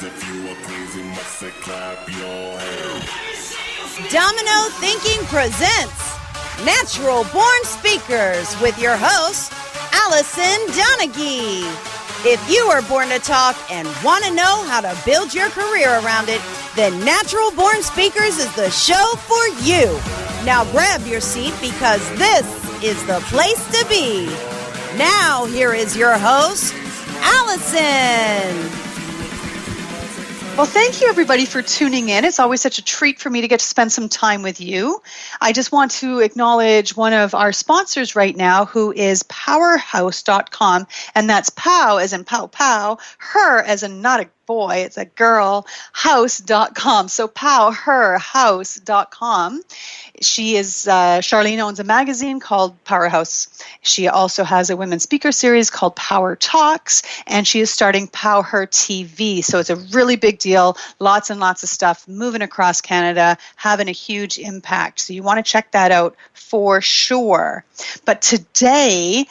If you are crazy, must say clap your hands. Domino Thinking presents Natural Born Speakers with your host, Alison Donaghy. If you are born to talk and want to know how to build your career around it, then Natural Born Speakers is the show for you. Now grab your seat because this is the place to be. Now here is your host, Alison. Well, thank you, everybody, for tuning in. It's always such a treat for me to get to spend some time with you. I just want to acknowledge one of our sponsors right now, who is powerhouse.com, and that's POW as in pow pow, her as in not a boy, it's a girl, house.com. So powerhouse.com. She is, Charlene owns a magazine called Powerhouse. She also has a women's speaker series called Power Talks, and she is starting Power Her TV. So it's a really big deal, lots and lots of stuff moving across Canada, having a huge impact. So you want to check that out for sure. But today,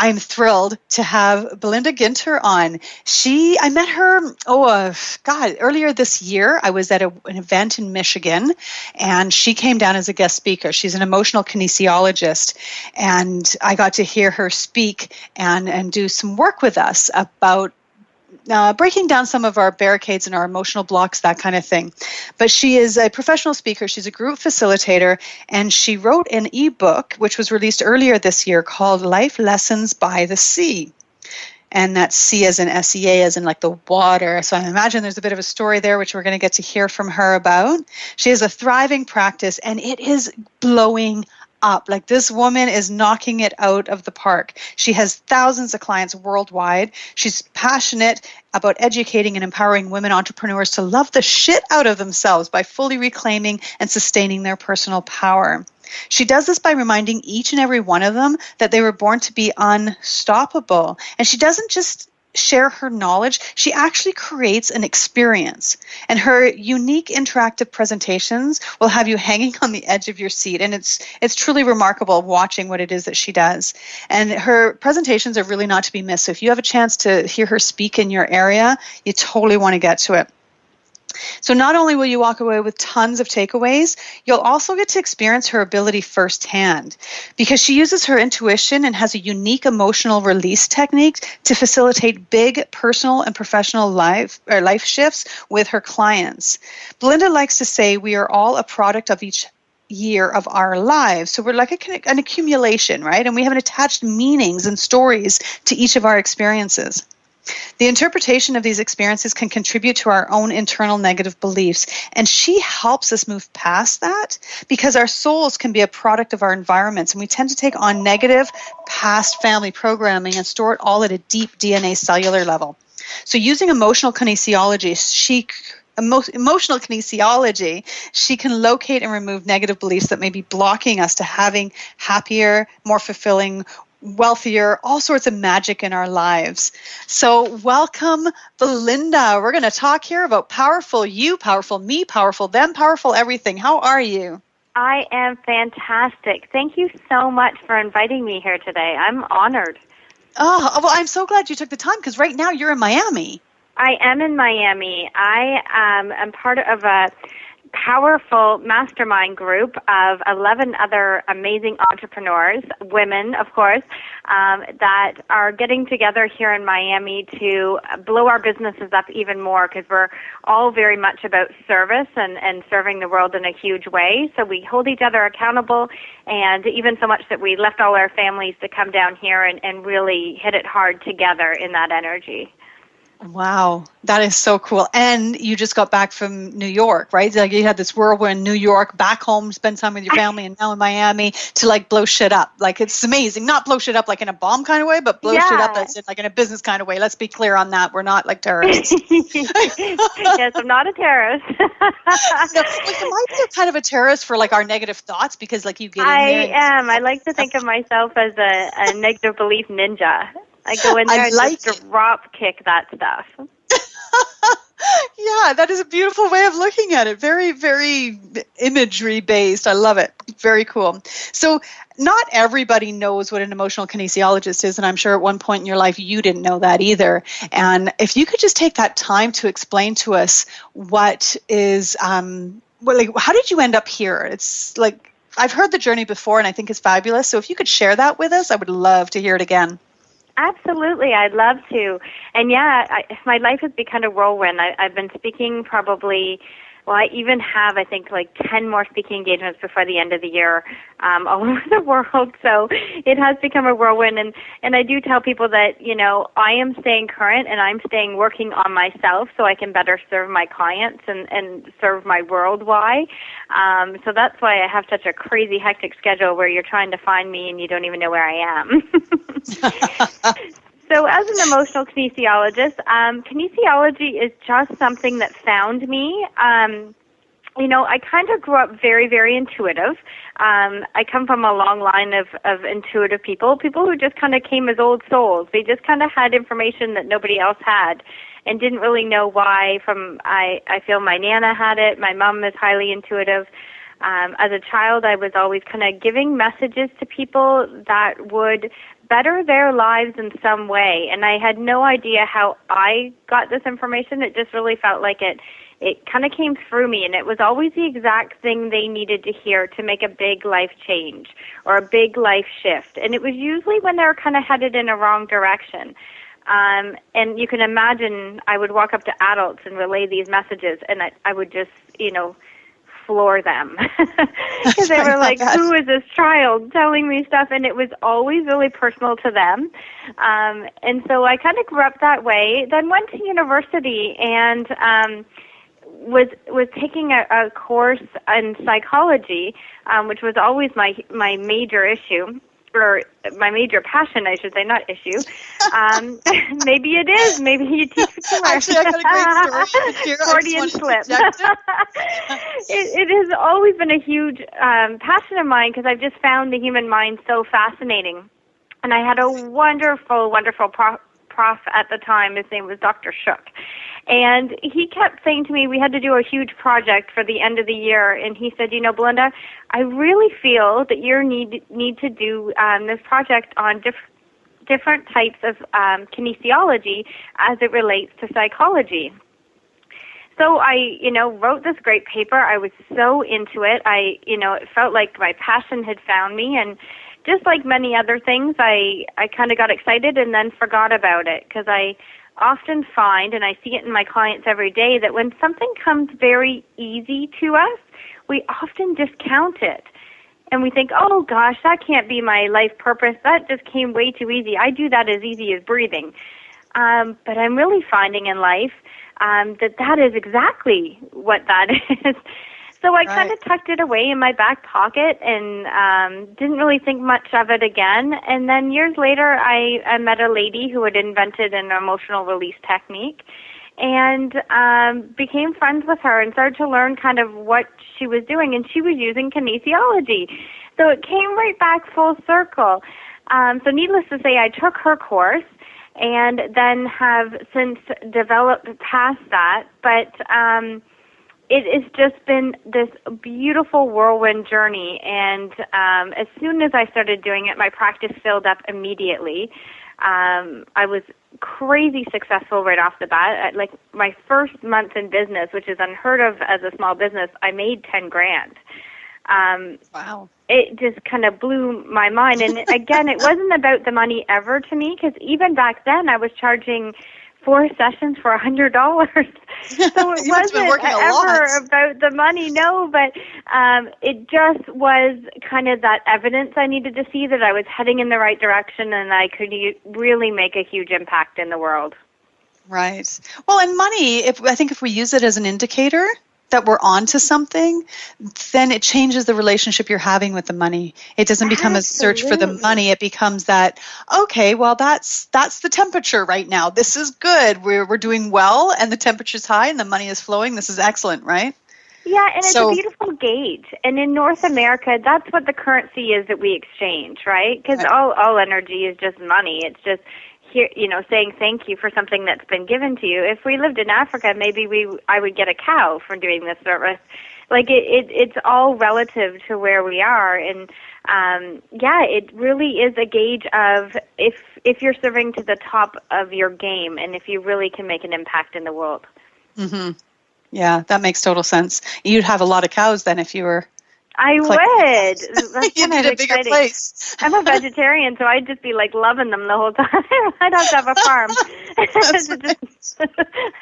I'm thrilled to have Belinda Ginter on. I met her, earlier this year. I was at an event in Michigan, and she came down as a guest speaker. She's an emotional kinesiologist, and I got to hear her speak and do some work with us about breaking down some of our barricades and our emotional blocks, that kind of thing. But she is a professional speaker. She's a group facilitator, and she wrote an ebook, which was released earlier this year, called Life Lessons by the Sea. And that's sea as in SEA, as in like the water. So I imagine there's a bit of a story there, which we're going to get to hear from her about. She has a thriving practice, and it is blowing up. Like, this woman is knocking it out of the park. She has thousands of clients worldwide. She's passionate about educating and empowering women entrepreneurs to love the shit out of themselves by fully reclaiming and sustaining their personal power. She does this by reminding each and every one of them that they were born to be unstoppable. And she doesn't just share her knowledge, she actually creates an experience. And her unique interactive presentations will have you hanging on the edge of your seat. And it's truly remarkable watching what it is that she does. And her presentations are really not to be missed. So if you have a chance to hear her speak in your area, you totally want to get to it. So not only will you walk away with tons of takeaways, you'll also get to experience her ability firsthand, because she uses her intuition and has a unique emotional release technique to facilitate big personal and professional life shifts with her clients. Belinda likes to say we are all a product of each year of our lives. So we're like an accumulation, right? And we have attached meanings and stories to each of our experiences. The interpretation of these experiences can contribute to our own internal negative beliefs, and she helps us move past that, because our souls can be a product of our environments, and we tend to take on negative past family programming and store it all at a deep DNA cellular level. So using emotional kinesiology, she can locate and remove negative beliefs that may be blocking us to having happier, more fulfilling, wealthier, all sorts of magic in our lives. So welcome, Belinda. We're going to talk here about powerful you, powerful me, powerful them, powerful everything. How are you? I am fantastic. Thank you so much for inviting me here today. I'm honored. Oh, well, I'm so glad you took the time, because right now you're in Miami. I am in Miami. I am part of a powerful mastermind group of 11 other amazing entrepreneurs, women, of course, that are getting together here in Miami to blow our businesses up even more, because we're all very much about service and serving the world in a huge way. So we hold each other accountable, and even so much that we left all our families to come down here and really hit it hard together in that energy. Wow, that is so cool. And you just got back from New York, right? Like, you had this whirlwind, New York, back home, spend time with your family, and now in Miami to like blow shit up. Like, it's amazing. Not blow shit up like in a bomb kind of way, but blow shit up as in like in a business kind of way. Let's be clear on that. We're not like terrorists. Yes, I'm not a terrorist. No, like, you might be kind of a terrorist for like our negative thoughts, because like you get in there. I am. I like to think of myself as a negative belief ninja. I go in there and just drop kick that stuff. Yeah, Yeah, that is a beautiful way of looking at it. Very, very imagery based. I love it. Very cool. So not everybody knows what an emotional kinesiologist is, and I'm sure at one point in your life you didn't know that either. And if you could just take that time to explain to us what is, how did you end up here? It's like, I've heard the journey before and I think it's fabulous. So if you could share that with us, I would love to hear it again. Absolutely, I'd love to. And yeah, my life has become a whirlwind. I've been speaking probably, well, I even have, I think, like 10 more speaking engagements before the end of the year all over the world. So it has become a whirlwind. And I do tell people that, I am staying current and I'm staying working on myself so I can better serve my clients and serve my world why. So that's why I have such a crazy, hectic schedule where you're trying to find me and you don't even know where I am. So as an emotional kinesiologist, kinesiology is just something that found me. I kind of grew up very, very intuitive. I come from a long line of intuitive people who just kind of came as old souls. They just kind of had information that nobody else had and didn't really know why. I feel my Nana had it. My mom is highly intuitive. As a child, I was always kind of giving messages to people that would better their lives in some way. And I had no idea how I got this information. It just really felt like it kind of came through me, and it was always the exact thing they needed to hear to make a big life change or a big life shift. And it was usually when they were kind of headed in a wrong direction. And you can imagine I would walk up to adults and relay these messages, and I would just, floor them because they were like, who is this child telling me stuff? And it was always really personal to them. And so I kind of grew up that way, then went to university and was taking a course in psychology, which was always my major issue. Or my major passion, I should say, not issue. Maybe it is. Maybe you teach too much. Actually, I got a great story. Freudian slip. It has always been a huge passion of mine because I've just found the human mind so fascinating. And I had a wonderful, wonderful prof at the time. His name was Dr. Shook. And he kept saying to me, we had to do a huge project for the end of the year, and he said, Belinda, I really feel that you need to do this project on different types of kinesiology as it relates to psychology. So I, wrote this great paper. I was so into it. It felt like my passion had found me, and just like many other things, I kind of got excited and then forgot about it because I often find, and I see it in my clients every day, that when something comes very easy to us, we often discount it. And we think, oh gosh, that can't be my life purpose. That just came way too easy. I do that as easy as breathing. But I'm really finding in life that is exactly what that is. So I kind of tucked it away in my back pocket and didn't really think much of it again. And then years later, I met a lady who had invented an emotional release technique and became friends with her and started to learn kind of what she was doing. And she was using kinesiology. So it came right back full circle. So needless to say, I took her course and then have since developed past that. But it has just been this beautiful whirlwind journey, and as soon as I started doing it, my practice filled up immediately. I was crazy successful right off the bat. Like my first month in business, which is unheard of as a small business, I made $10,000. Wow. It just kind of blew my mind. And again, it wasn't about the money ever to me, because even back then I was charging 4 sessions for $100. So it wasn't ever about the money, no, but it just was kind of that evidence I needed to see that I was heading in the right direction and I could really make a huge impact in the world. Right. Well, and money, I think if we use it as an indicator that we're onto something, then it changes the relationship you're having with the money. It doesn't become a search for the money. It becomes that, okay, well, that's the temperature right now. This is good. We're doing well, and the temperature's high, and the money is flowing. This is excellent, right? Yeah, and it's a beautiful gauge. And in North America, that's what the currency is that we exchange, right? Because all energy is just money. It's just saying thank you for something that's been given to you. If we lived in Africa, maybe I would get a cow for doing this service. Like it's all relative to where we are, and it really is a gauge of if you're serving to the top of your game, and if you really can make an impact in the world. Mm-hmm. Yeah, that makes total sense. You'd have a lot of cows then if you were. I would. That's You'd kind need of a bigger exciting. place. I'm a vegetarian, so I'd just be like loving them the whole time. I'd have to have a farm. That's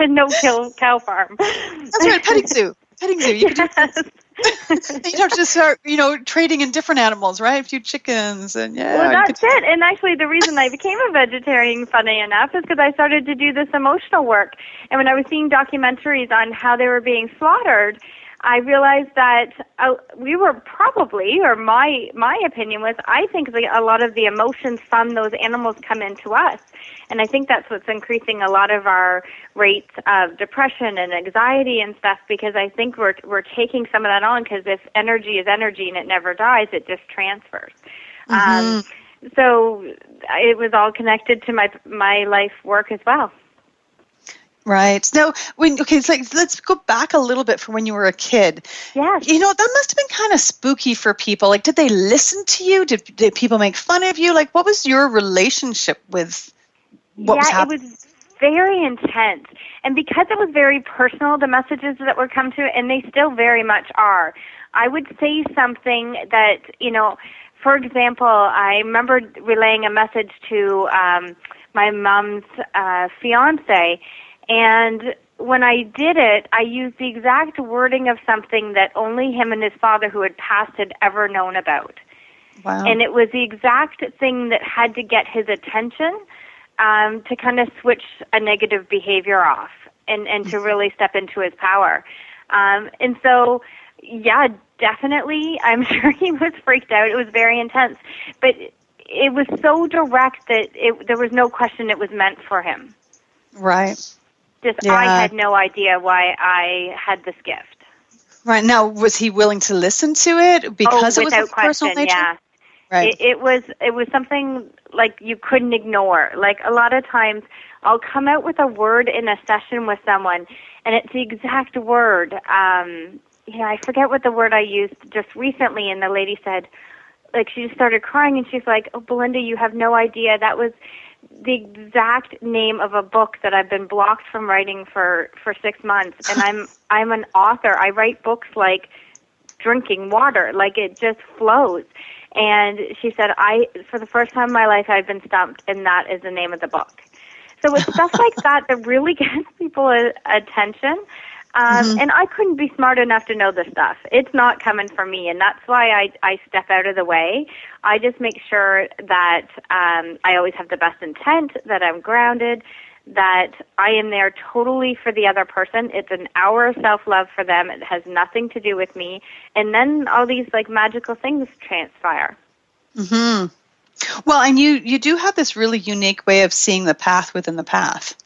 A no-kill cow farm. That's right, petting zoo. Petting zoo. You could you'd have to start, trading in different animals, right? A few chickens and Well, that's it. And actually, the reason I became a vegetarian, funny enough, is because I started to do this emotional work. And when I was seeing documentaries on how they were being slaughtered, I realized that we were probably, or my opinion was, I think a lot of the emotions from those animals come into us. And I think that's what's increasing a lot of our rates of depression and anxiety and stuff, because I think we're taking some of that on, because if energy is energy and it never dies, it just transfers. Mm-hmm. So it was all connected to my life work as well. Right. Now, it's like, let's go back a little bit from when you were a kid. Yes. That must have been kind of spooky for people. Like, did they listen to you? Did people make fun of you? Like, what was your relationship with what was happening? It was very intense. And because it was very personal, the messages that would come to it, and they still very much are, I would say something that, for example, I remember relaying a message to my mom's fiance. And when I did it, I used the exact wording of something that only him and his father, who had passed, had ever known about. Wow. And it was the exact thing that had to get his attention to kind of switch a negative behavior off and to really step into his power. And so, yeah, definitely, I'm sure he was freaked out. It was very intense. But it was so direct that there was no question it was meant for him. Right. I had no idea why I had this gift. Right. Now, was he willing to listen to it because it was a personal nature? Yeah. Right. It was something like you couldn't ignore. Like a lot of times I'll come out with a word in a session with someone, and it's the exact word. I forget what the word I used just recently, and the lady said, like, she just started crying, and she's like, "Oh, Belinda, you have no idea. That was the exact name of a book that I've been blocked from writing for 6 months, and I'm an author. I write books like drinking water, like it just flows." And she said, for the first time in my life, I've been stumped, and that is the name of the book. So it's stuff like that really gets people attention. And I couldn't be smart enough to know this stuff. It's not coming from me, and that's why I step out of the way. I just make sure that I always have the best intent, that I'm grounded, that I am there totally for the other person. It's an hour of self-love for them. It has nothing to do with me. And then all these like magical things transpire. Mm-hmm. Well, and you do have this really unique way of seeing the path within the path,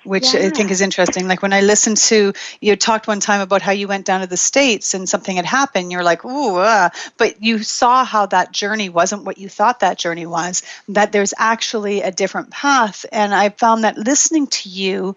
which I think is interesting. Like when I listened to, you talked one time about how you went down to the States and something had happened. You're like, ooh, but you saw how that journey wasn't what you thought that journey was, that there's actually a different path. And I found that listening to you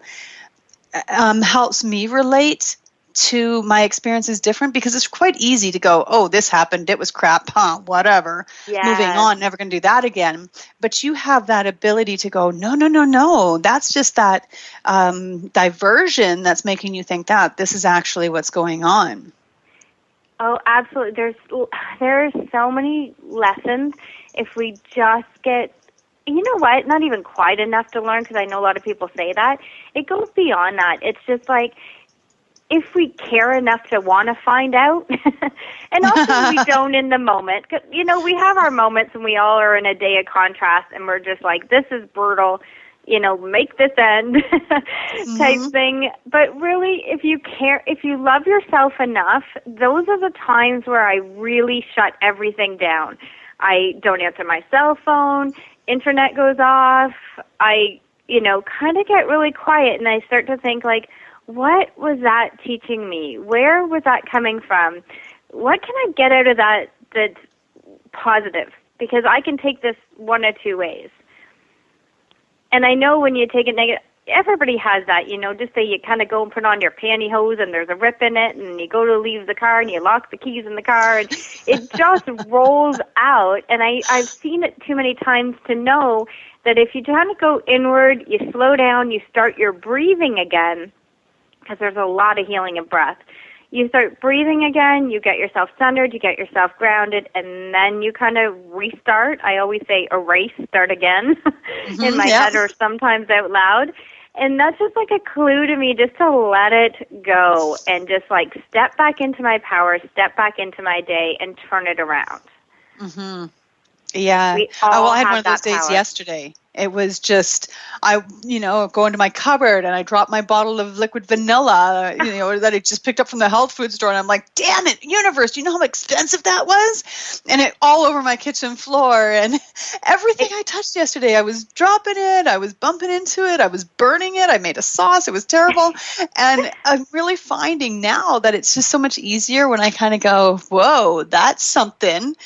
helps me relate to my experience is different, because it's quite easy to go, oh, this happened, it was crap, whatever, moving on, never going to do that again. But you have that ability to go, no, that's just that diversion that's making you think that this is actually what's going on. Oh, absolutely. There's so many lessons if we just get, you know what, not even quite enough to learn, because I know a lot of people say that. It goes beyond that. It's just like, if we care enough to want to find out, and often we don't in the moment. We have our moments and we all are in a day of contrast, and we're just like, this is brutal, make this end type thing. But really, if you care, if you love yourself enough, those are the times where I really shut everything down. I don't answer my cell phone, internet goes off, I, kind of get really quiet, and I start to think like, what was that teaching me? Where was that coming from? What can I get out of that that's positive? Because I can take this one of two ways. And I know when you take it negative, everybody has that, just say you kind of go and put on your pantyhose and there's a rip in it, and you go to leave the car and you lock the keys in the car, and it just rolls out. And I've seen it too many times to know that if you kind of go inward, you slow down, you start your breathing again, because there's a lot of healing of breath. You start breathing again, you get yourself centered, you get yourself grounded, and then you kind of restart. I always say erase, start again in my head or sometimes out loud. And that's just like a clue to me just to let it go and just like step back into my power, step back into my day, and turn it around. Mm-hmm. Yeah. I had one of those days yesterday. It was just, go into my cupboard and I dropped my bottle of liquid vanilla, that I just picked up from the health food store. And I'm like, damn it, universe, do you know how expensive that was? And it all over my kitchen floor. And everything I touched yesterday, I was dropping it. I was bumping into it. I was burning it. I made a sauce. It was terrible. And I'm really finding now that it's just so much easier when I kind of go, whoa, that's something.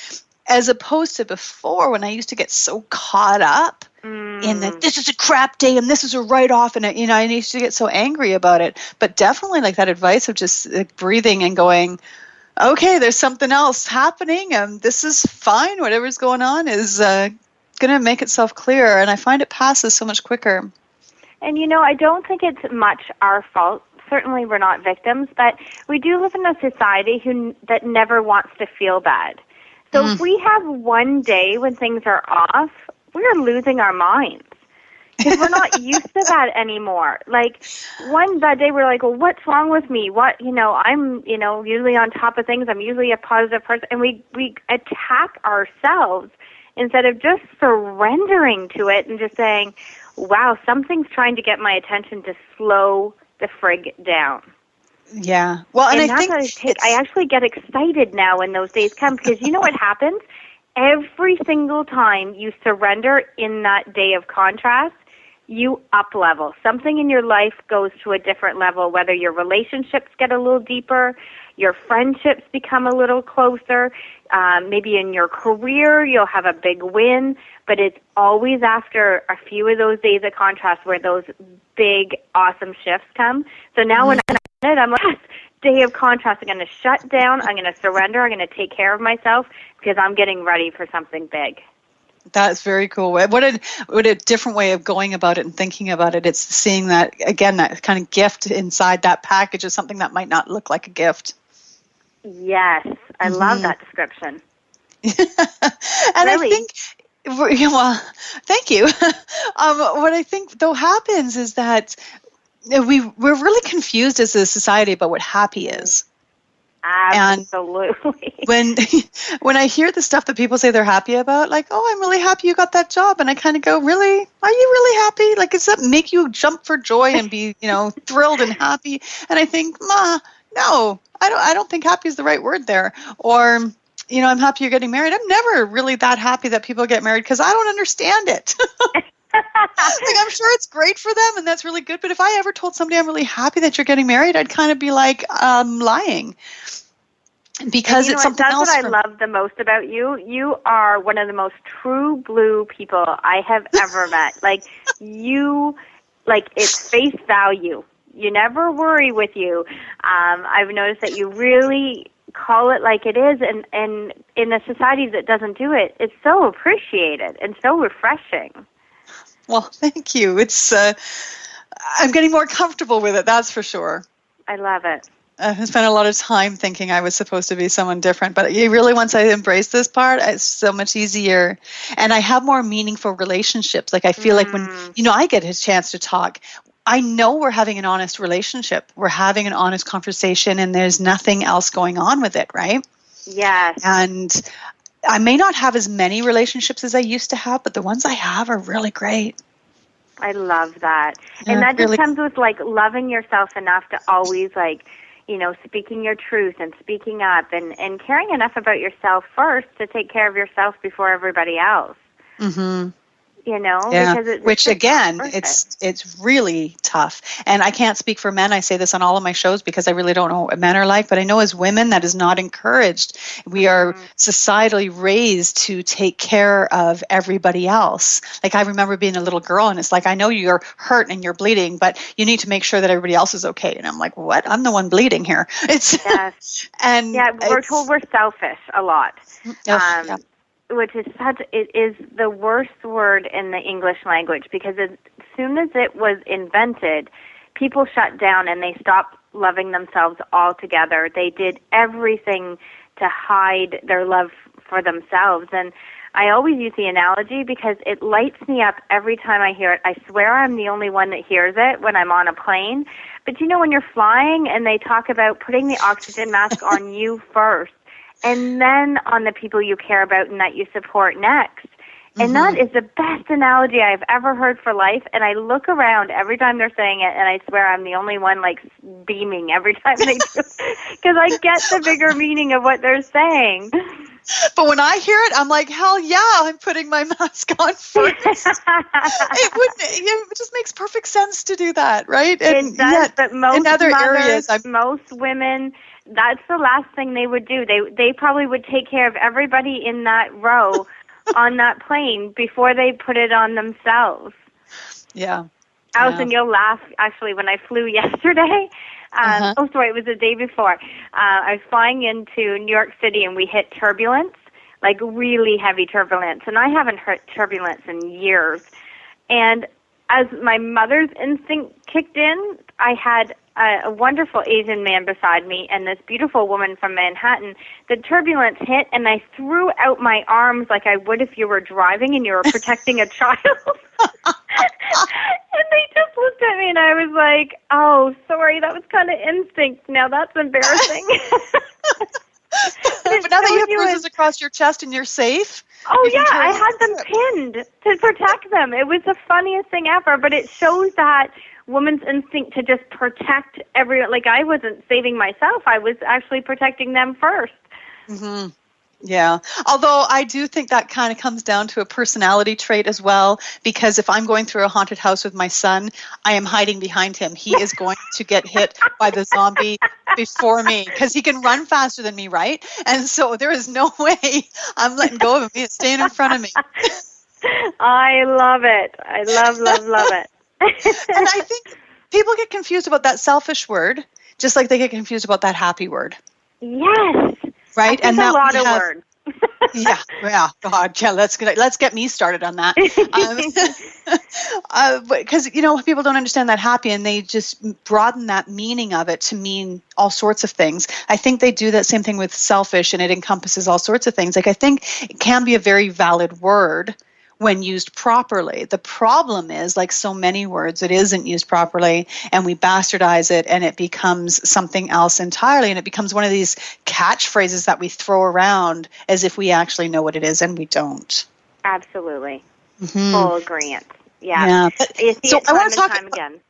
As opposed to before when I used to get so caught up in that this is a crap day and this is a write-off, and I used to get so angry about it. But definitely like that advice of just breathing and going, okay, there's something else happening, and this is fine. Whatever's going on is going to make itself clear, and I find it passes so much quicker. And I don't think it's much our fault. Certainly we're not victims, but we do live in a society that never wants to feel bad. So if we have one day when things are off, we're losing our minds because we're not used to that anymore. Like one bad day, we're like, well, what's wrong with me? I'm, usually on top of things. I'm usually a positive person. And we attack ourselves instead of just surrendering to it and just saying, wow, something's trying to get my attention to slow the frig down. Yeah. Well, and I think I actually get excited now when those days come, because you know what happens? Every single time you surrender in that day of contrast, you up level. Something in your life goes to a different level, whether your relationships get a little deeper, your friendships become a little closer, maybe in your career you'll have a big win, but it's always after a few of those days of contrast where those big, awesome shifts come. So now when I'm like, yes, day of contrast, I'm going to shut down, I'm going to surrender, I'm going to take care of myself because I'm getting ready for something big. That's very cool. What a different way of going about it and thinking about it. It's seeing that, again, that kind of gift inside that package is something that might not look like a gift. Yes, I love that description. And really? I think, well, thank you. What I think, though, happens is that we're really confused as a society about what happy is. Absolutely. And when I hear the stuff that people say they're happy about, like, oh, I'm really happy you got that job, and I kind of go, really? Are you really happy? Like, does that make you jump for joy and be, thrilled and happy? And I think, no, I don't think happy is the right word there. Or, I'm happy you're getting married. I'm never really that happy that people get married because I don't understand it. Like, I'm sure it's great for them and that's really good. But if I ever told somebody I'm really happy that you're getting married, I'd kind of be like, lying. Because it's something else. That's what I love the most about you. You are one of the most true blue people I have ever met. Like, it's face value. You never worry with you. I've noticed that you really call it like it is, and in a society that doesn't do it, it's so appreciated and so refreshing. Well, thank you. It's I'm getting more comfortable with it, that's for sure. I love it. I spent a lot of time thinking I was supposed to be someone different, but once I embrace this part, it's so much easier. And I have more meaningful relationships. Like, I feel like when, I get a chance to talk, I know we're having an honest relationship. We're having an honest conversation, and there's nothing else going on with it, right? Yes. And I may not have as many relationships as I used to have, but the ones I have are really great. I love that. And that just comes with, like, loving yourself enough to always, like, speaking your truth and speaking up and caring enough about yourself first to take care of yourself before everybody else. Mm-hmm. Yeah. because Which again, worth it. it's really tough. And I can't speak for men. I say this on all of my shows because I really don't know what men are like. But I know as women, that is not encouraged. We are societally raised to take care of everybody else. Like I remember being a little girl, and it's like, I know you're hurt and you're bleeding, but you need to make sure that everybody else is okay. And I'm like, what? I'm the one bleeding here. It's Yes. and Yeah, we're told we're selfish a lot. yeah. Which is it is the worst word in the English language, because as soon as it was invented, people shut down and they stopped loving themselves altogether. They did everything to hide their love for themselves. And I always use the analogy because it lights me up every time I hear it. I swear I'm the only one that hears it when I'm on a plane. But when you're flying and they talk about putting the oxygen mask on you first, and then on the people you care about and that you support next. And that is the best analogy I've ever heard for life. And I look around every time they're saying it, and I swear I'm the only one beaming every time they do, because I get the bigger meaning of what they're saying. But when I hear it, I'm like, hell yeah, I'm putting my mask on first. It just makes perfect sense to do that, right? And it does, but most in other mothers, areas, most women, that's the last thing they would do. They probably would take care of everybody in that row on that plane before they put it on themselves. Yeah. Alison, you'll laugh. Actually, when I flew yesterday, oh, sorry, it was the day before. I was flying into New York City, and we hit turbulence, like really heavy turbulence. And I haven't hit turbulence in years. And as my mother's instinct kicked in, I had a wonderful Asian man beside me and this beautiful woman from Manhattan. The turbulence hit, and I threw out my arms like I would if you were driving and you were protecting a child. And they just looked at me, and I was like, oh, sorry, that was kind of instinct. Now that's embarrassing. But now that you have bruises across your chest and you're safe. Oh, yeah, I had them pinned to protect them. It was the funniest thing ever, but it shows that woman's instinct to just protect everyone. Like, I wasn't saving myself. I was actually protecting them first. Mm-hmm. Yeah. Although I do think that kind of comes down to a personality trait as well, because if I'm going through a haunted house with my son, I am hiding behind him. He is going to get hit by the zombie before me because he can run faster than me, right? And so there is no way I'm letting go of him. He's staying in front of me. I love it. I love it. And I think people get confused about that selfish word, just like they get confused about that happy word. Yes. Right? And a lot of words. Yeah. God, yeah. Let's get me started on that. Because people don't understand that happy, and they just broaden that meaning of it to mean all sorts of things. I think they do that same thing with selfish, and it encompasses all sorts of things. Like I think it can be a very valid word when used properly. The problem is, like so many words, it isn't used properly, and we bastardize it, and it becomes something else entirely, and it becomes one of these catchphrases that we throw around as if we actually know what it is, and we don't. Absolutely. Mm-hmm. Full agreement. Yeah. You see it time and time again.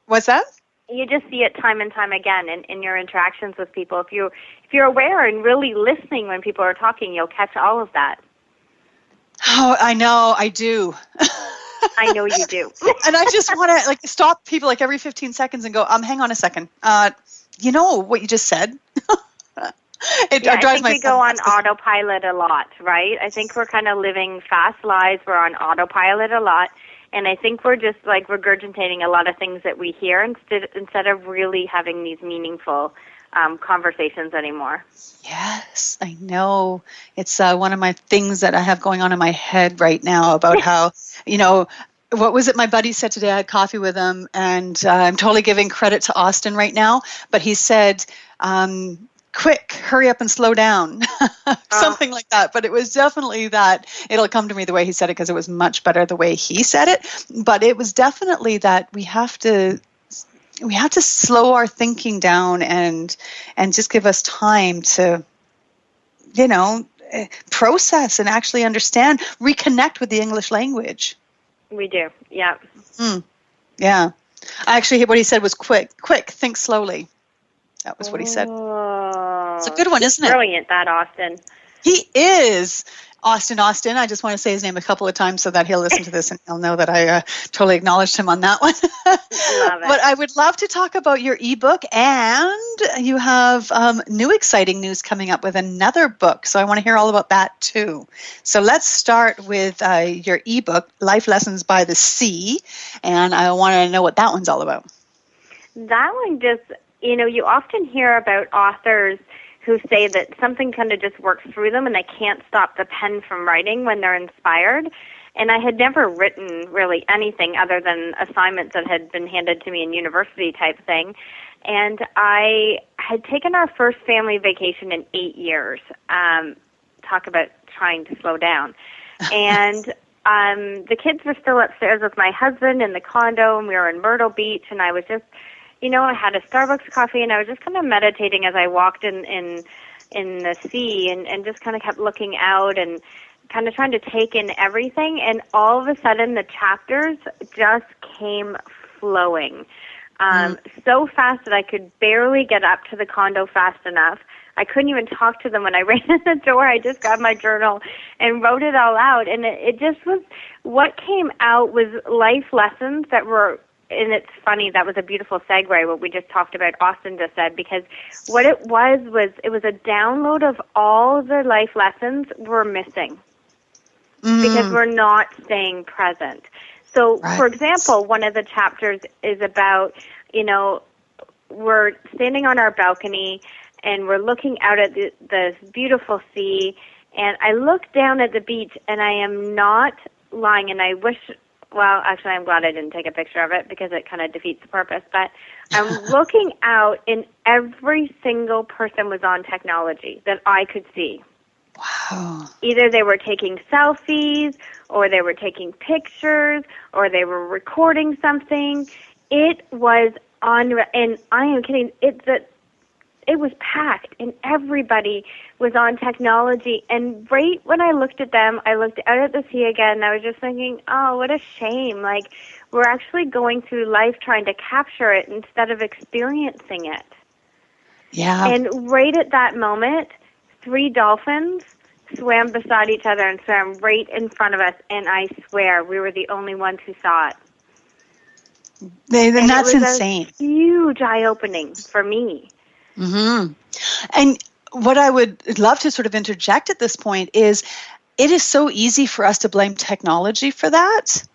What's that? You just see it time and time again in your interactions with people. If you're aware and really listening when people are talking, you'll catch all of that. Oh, I know, I do. I know you do. And I just want to stop people every 15 seconds and go, hang on a second. You know what you just said? It drives I think my we go on autopilot a lot, right? I think we're kind of living fast lives. We're on autopilot a lot. And I think we're just regurgitating a lot of things that we hear instead of really having these meaningful conversations anymore. Yes, I know. It's one of my things that I have going on in my head right now about how, what was it my buddy said today? I had coffee with him, and I'm totally giving credit to Austin right now, but he said, quick, hurry up and slow down, something like that. But it was definitely that. It'll come to me the way he said it because it was much better the way he said it. But it was definitely that we have to slow our thinking down and just give us time to, process and actually understand, reconnect with the English language. We do, yeah. Yeah. Actually, what he said was quick, think slowly. That was what he said. Oh, it's a good one, isn't it? Brilliant, that Austin. He is. Austin. I just want to say his name a couple of times so that he'll listen to this and he'll know that I totally acknowledged him on that one. Love it. But I would love to talk about your ebook, and you have new exciting news coming up with another book. So I want to hear all about that too. So let's start with your ebook, Life Lessons by the Sea, and I want to know what that one's all about. That one just, you often hear about authors who say that something kind of just works through them and they can't stop the pen from writing when they're inspired. And I had never written really anything other than assignments that had been handed to me in university type thing. And I had taken our first family vacation in 8 years. Talk about trying to slow down. And the kids were still upstairs with my husband in the condo, and we were in Myrtle Beach, and I was just, I had a Starbucks coffee, and I was just kind of meditating as I walked in the sea and just kind of kept looking out and kind of trying to take in everything. And all of a sudden, the chapters just came flowing so fast that I could barely get up to the condo fast enough. I couldn't even talk to them when I ran in the door. I just grabbed my journal and wrote it all out. And it just was, what came out was life lessons that were, and it's funny, that was a beautiful segue, what we just talked about, Austin just said, because what it was a download of all the life lessons we're missing because we're not staying present. So, for example, one of the chapters is about, we're standing on our balcony and we're looking out at the beautiful sea, and I look down at the beach, and I am not lying, and I wish, well, actually, I'm glad I didn't take a picture of it because it kind of defeats the purpose, but I'm looking out, and every single person was on technology that I could see. Wow. Either they were taking selfies, or they were taking pictures, or they were recording something. It was on, and I am kidding, it was packed, and everybody was on technology. And right when I looked at them, I looked out at the sea again, and I was just thinking, oh, what a shame. Like, we're actually going through life trying to capture it instead of experiencing it. Yeah. And right at that moment, 3 dolphins swam beside each other and swam right in front of us, and I swear we were the only ones who saw it. And that's insane. Huge eye-opening for me. Mm-hmm. And what I would love to sort of interject at this point is it is so easy for us to blame technology for that,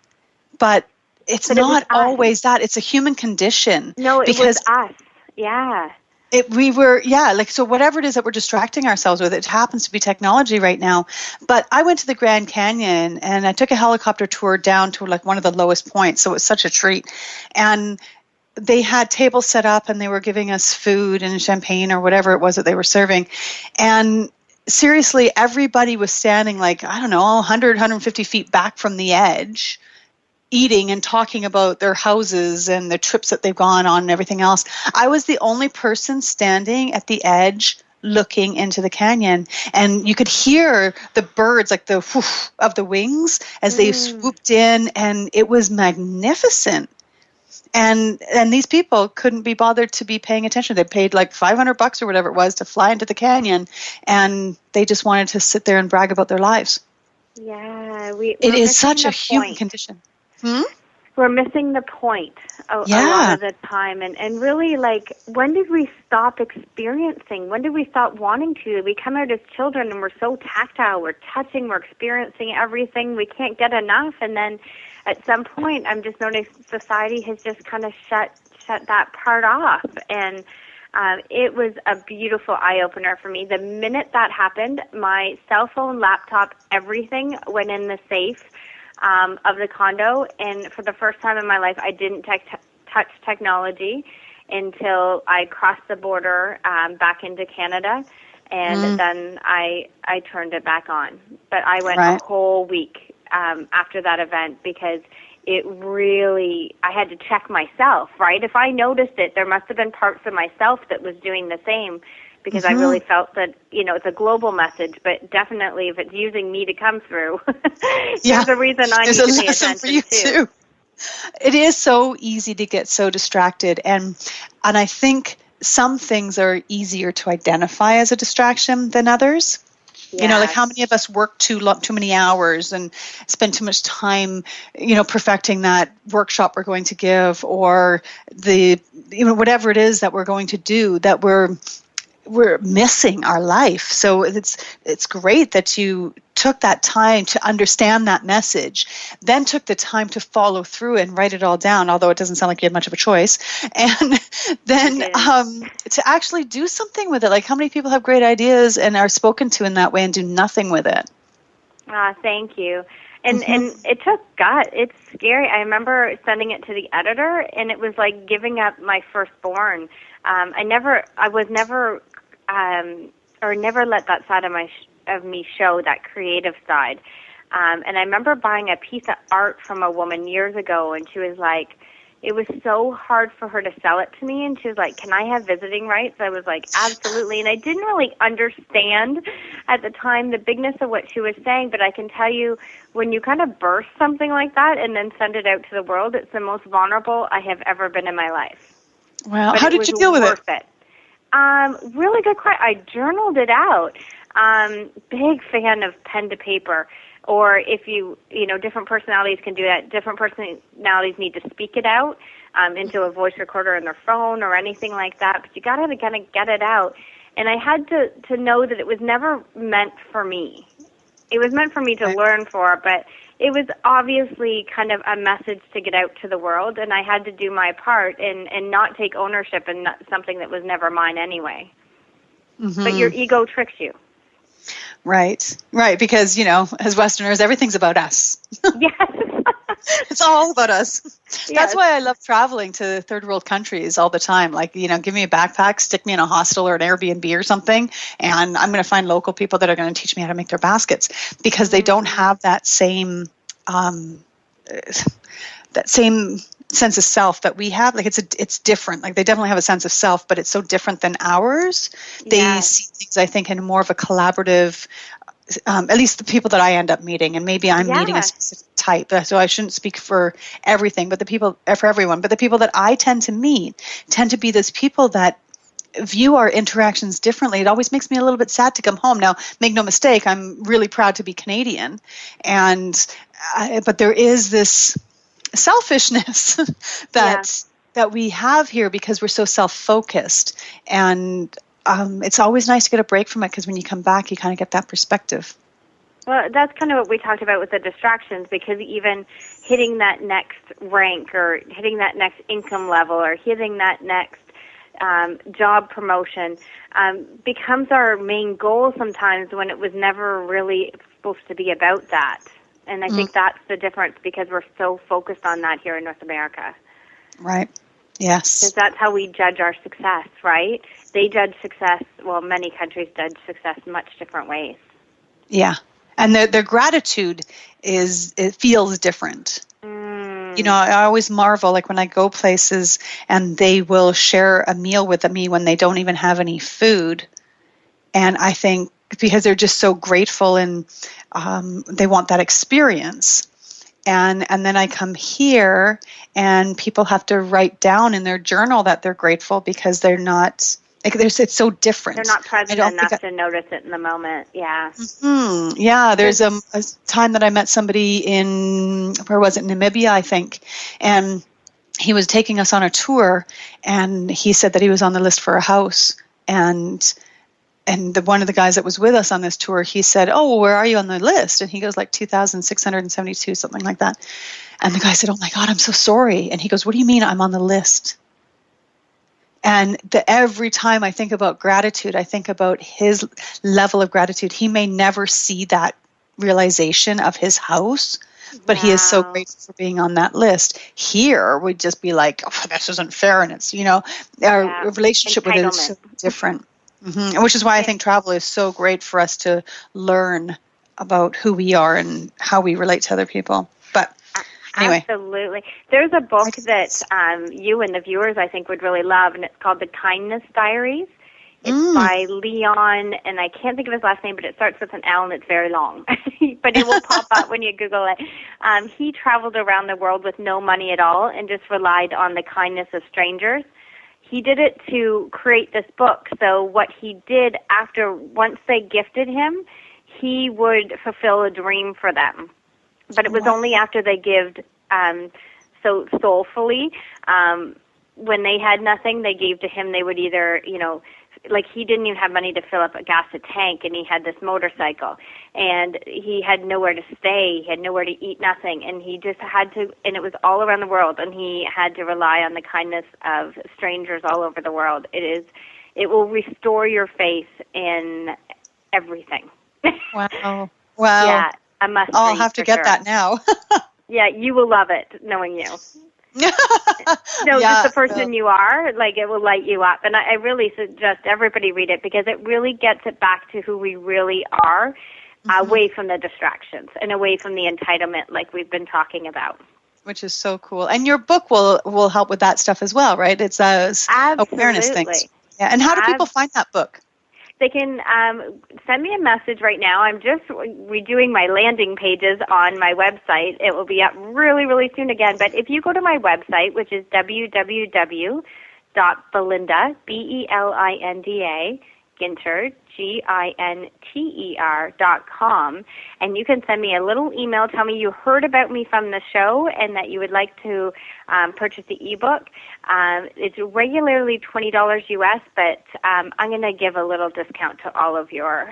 but it's not always that. It's a human condition. No, it was us. Yeah. So whatever it is that we're distracting ourselves with, it happens to be technology right now. But I went to the Grand Canyon and I took a helicopter tour down to like one of the lowest points. So it was such a treat. And they had tables set up and they were giving us food and champagne or whatever it was that they were serving. And seriously, everybody was standing like, 100, 150 feet back from the edge, eating and talking about their houses and the trips that they've gone on and everything else. I was the only person standing at the edge looking into the canyon, and you could hear the birds, like the whoosh of the wings as they swooped in, and it was magnificent. And these people couldn't be bothered to be paying attention. They paid like $500 or whatever it was to fly into the canyon, and they just wanted to sit there and brag about their lives. Yeah, it is such a human condition. We're missing the point a lot of the time. And really, like, when did we stop experiencing? When did we stop wanting to? We come out as children and we're so tactile. We're touching. We're experiencing everything. We can't get enough. And then at some point, I'm just noticing society has just kind of shut that part off. And it was a beautiful eye-opener for me. The minute that happened, my cell phone, laptop, everything went in the safe of the condo, and for the first time in my life, I didn't touch technology until I crossed the border back into Canada, and then I turned it back on. But I went a whole week after that event because it really, I had to check myself, right? If I noticed it, there must have been parts of myself that was doing the same, because I really felt that, it's a global message, but definitely if it's using me to come through, there's a reason I need to pay attention for you too. It is so easy to get so distracted, and I think some things are easier to identify as a distraction than others. You know, like how many of us work too many hours and spend too much time, perfecting that workshop we're going to give, or whatever it is that we're going to do, that we're missing our life. So it's great that you took that time to understand that message, then took the time to follow through and write it all down, although it doesn't sound like you had much of a choice, and then to actually do something with it. Like, how many people have great ideas and are spoken to in that way and do nothing with it? Thank you. And it took gut. It's scary. I remember sending it to the editor, and it was like giving up my firstborn. I never let that side of me show, that creative side. And I remember buying a piece of art from a woman years ago, and she was like, it was so hard for her to sell it to me, and she was like, can I have visiting rights? I was like, absolutely. And I didn't really understand at the time the bigness of what she was saying, but I can tell you, when you kind of burst something like that and then send it out to the world, it's the most vulnerable I have ever been in my life. Wow. How did you deal with it? Really good question. I journaled it out. Big fan of pen to paper. Or if different personalities can do that. Different personalities need to speak it out into a voice recorder in their phone or anything like that. But you got to kind of get it out. And I had to know that it was never meant for me. It was meant for me to learn for, but it was obviously kind of a message to get out to the world, and I had to do my part and not take ownership in something that was never mine anyway. Mm-hmm. But your ego tricks you. Right, because, as Westerners, everything's about us. Yes. It's all about us. Yes. That's why I love traveling to third world countries all the time. Like, give me a backpack, stick me in a hostel or an Airbnb or something, and I'm going to find local people that are going to teach me how to make their baskets, because they don't have that same sense of self that we have. Like, it's different. Like, they definitely have a sense of self, but it's so different than ours. They see things, I think, in more of a collaborative, at least the people that I end up meeting, and maybe I'm meeting a specific type, so I shouldn't speak for everything, for everyone, but the people that I tend to meet tend to be those people that view our interactions differently. It always makes me a little bit sad to come home. Now, make no mistake, I'm really proud to be Canadian, but there is this selfishness that we have here because we're so self-focused, and it's always nice to get a break from it, because when you come back, you kind of get that perspective. Well, that's kind of what we talked about with the distractions, because even hitting that next rank, or hitting that next income level, or hitting that next job promotion becomes our main goal sometimes, when it was never really supposed to be about that. And I think that's the difference, because we're so focused on that here in North America. Right. Yes. Because that's how we judge our success, right? They judge success, many countries judge success in much different ways. Yeah. And their gratitude it feels different. I always marvel, like when I go places and they will share a meal with me when they don't even have any food. And I think, because they're just so grateful, and they want that experience. And then I come here, and people have to write down in their journal that they're grateful, because they're not, it's so different. They're not present enough to notice it in the moment. Yeah. Mm-hmm. Yeah. There's a time that I met somebody in, Namibia, I think, and he was taking us on a tour, and he said that he was on the list for a house, and one of the guys that was with us on this tour, he said, "Oh, where are you on the list?" And he goes, like 2,672, something like that. And the guy said, "Oh my God, I'm so sorry." And he goes, "What do you mean I'm on the list?" And every time I think about gratitude, I think about his level of gratitude. He may never see that realization of his house, but he is so grateful for being on that list. Here, we'd just be like, "Oh, this isn't fair." And it's, our relationship with it is so different. Mm-hmm. Which is why I think travel is so great for us to learn about who we are and how we relate to other people. But anyway. Absolutely. There's a book that you and the viewers, I think, would really love, and it's called The Kindness Diaries. It's by Leon, and I can't think of his last name, but it starts with an L, and it's very long. But it will pop up when you Google it. He traveled around the world with no money at all and just relied on the kindness of strangers. He did it to create this book. So what he did once they gifted him, he would fulfill a dream for them. But it was only after they gave so soulfully. When they had nothing, they gave to him. They would either, like he didn't even have money to fill up a gas tank, and he had this motorcycle, and he had nowhere to stay. He had nowhere to eat, nothing, and he just had to, and it was all around the world, and he had to rely on the kindness of strangers all over the world. It will restore your faith in everything. Wow. Yeah, a must. I'll have to get that now. Yeah, you will love it, knowing you. Just the person you are, like it will light you up. And I really suggest everybody read it because it really gets it back to who we really are, away from the distractions and away from the entitlement like we've been talking about. Which is so cool. And your book will help with that stuff as well, right? It's awareness things. Yeah. And how do people find that book? They can send me a message right now. I'm just redoing my landing pages on my website. It will be up really, really soon again. But if you go to my website, which is www.belinda, BELINDA, Ginter, GINTER.com, and you can send me a little email, tell me you heard about me from the show and that you would like to purchase the ebook. It's regularly $20 US, but I'm going to give a little discount to all of your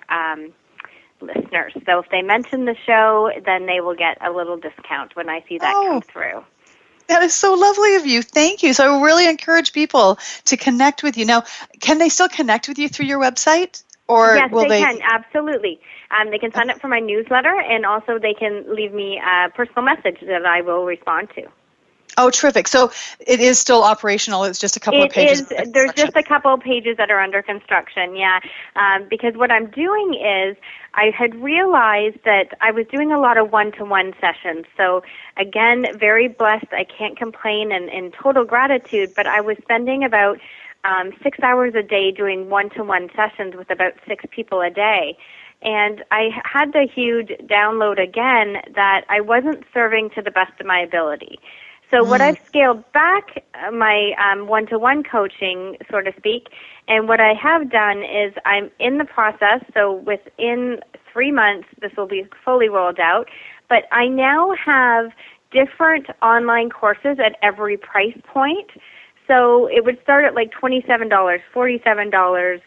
listeners. So if they mention the show, then they will get a little discount when I see that come through. That is so lovely of you. Thank you. So I really encourage people to connect with you. Now, can they still connect with you through your website? Or yes, will they can. Absolutely. They can sign up for my newsletter, and also they can leave me a personal message that I will respond to. Oh, terrific. So it is still operational. It's just a couple of pages. There's just a couple of pages that are under construction, yeah. Because what I'm doing is I had realized that I was doing a lot of one-to-one sessions. So, again, very blessed. I can't complain and in total gratitude, but I was spending about 6 hours a day doing one-to-one sessions with about 6 people a day. And I had the huge download again that I wasn't serving to the best of my ability. So what I've scaled back my one-to-one coaching, so to speak, and what I have done is I'm in the process, so within 3 months this will be fully rolled out, but I now have different online courses at every price point. So it would start at like $27, $47,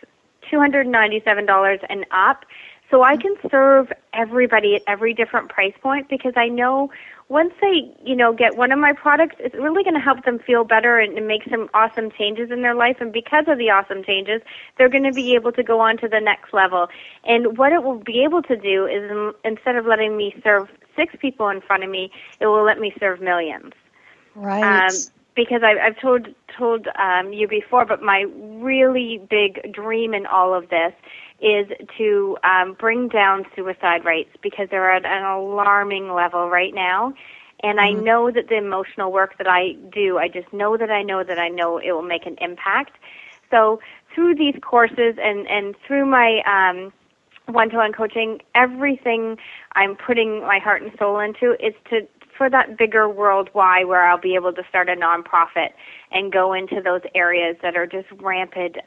$297 and up. So I can serve everybody at every different price point because I know once they, get one of my products, it's really going to help them feel better and make some awesome changes in their life. And because of the awesome changes, they're going to be able to go on to the next level. And what it will be able to do is instead of letting me serve 6 people in front of me, it will let me serve millions. Right. Because I've told you before, but my really big dream in all of this is to bring down suicide rates because they're at an alarming level right now. And I know that the emotional work that I do, I just know that I know it will make an impact. So through these courses and through my one-to-one coaching, everything I'm putting my heart and soul into is for that bigger world why, where I'll be able to start a nonprofit and go into those areas that are just rampant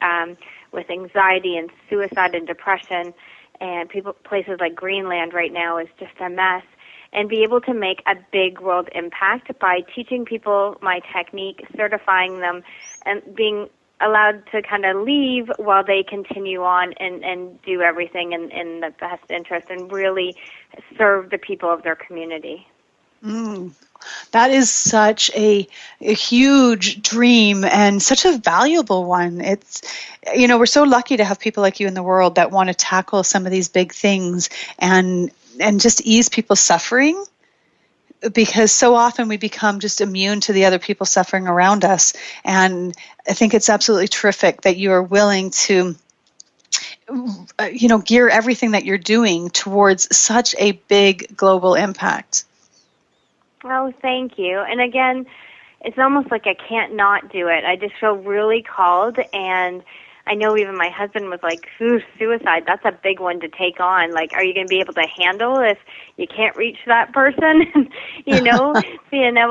with anxiety and suicide and depression, and places like Greenland right now is just a mess, and be able to make a big world impact by teaching people my technique, certifying them, and being allowed to kind of leave while they continue on and do everything in the best interest and really serve the people of their community. That is such a huge dream and such a valuable one. It's, we're so lucky to have people like you in the world that want to tackle some of these big things and just ease people's suffering, because so often we become just immune to the other people suffering around us. And I think it's absolutely terrific that you are willing to gear everything that you're doing towards such a big global impact. Oh, thank you. And again, it's almost like I can't not do it. I just feel really called, and I know even my husband was like, suicide, that's a big one to take on. Like, are you going to be able to handle if you can't reach that person? Being able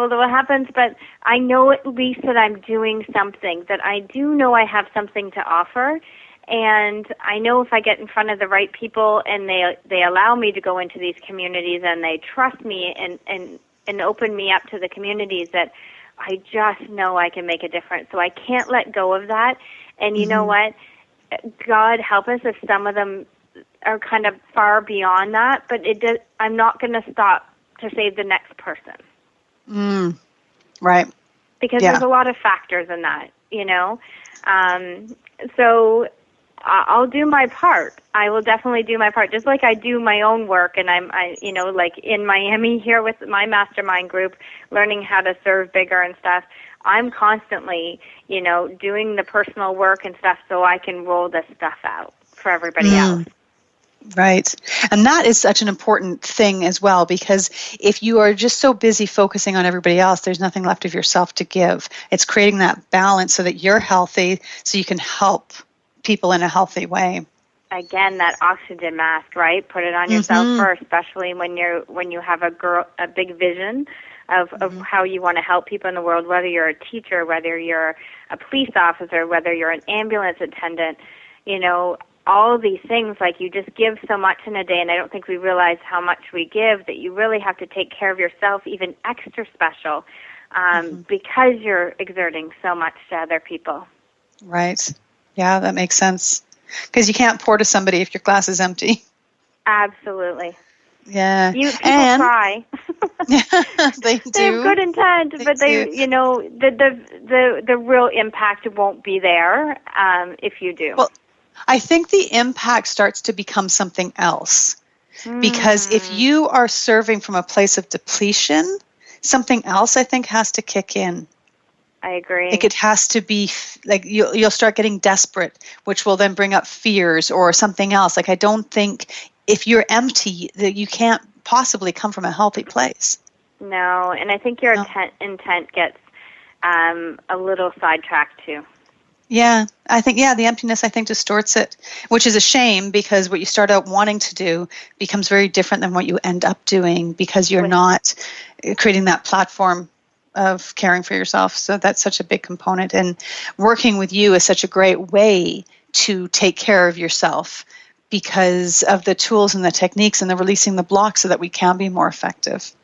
to what happens. But I know at least that I'm doing something, that I do know I have something to offer. And I know if I get in front of the right people and they allow me to go into these communities and they trust me and open me up to the communities, that I just know I can make a difference. So I can't let go of that. And you know what? God help us if some of them are kind of far beyond that, but I'm not going to stop to save the next person. Right. Because there's a lot of factors in that, So I'll do my part. I will definitely do my part, just like I do my own work. And like in Miami here with my mastermind group, learning how to serve bigger and stuff. I'm constantly, doing the personal work and stuff so I can roll this stuff out for everybody else. Right. And that is such an important thing as well, because if you are just so busy focusing on everybody else, there's nothing left of yourself to give. It's creating that balance so that you're healthy, so you can help people in a healthy way. Again, that oxygen mask, right? Put it on yourself first, especially when you have a big vision of how you want to help people in the world, whether you're a teacher, whether you're a police officer, whether you're an ambulance attendant, all of these things, like you just give so much in a day, and I don't think we realize how much we give, that you really have to take care of yourself even extra special because you're exerting so much to other people. Right. Yeah, that makes sense. Because you can't pour to somebody if your glass is empty. Absolutely. Yeah. People try. They do. They have good intent, but the real impact won't be there if you do. Well, I think the impact starts to become something else. Because if you are serving from a place of depletion, something else, I think, has to kick in. I agree. Like it has to be, like you'll start getting desperate, which will then bring up fears or something else. Like I don't think if you're empty, that you can't possibly come from a healthy place. No, and I think your intent gets a little sidetracked too. Yeah, I think, the emptiness, I think, distorts it, which is a shame because what you start out wanting to do becomes very different than what you end up doing because you're not creating that platform of caring for yourself. So that's such a big component. And working with you is such a great way to take care of yourself because of the tools and the techniques and the releasing the blocks so that we can be more effective.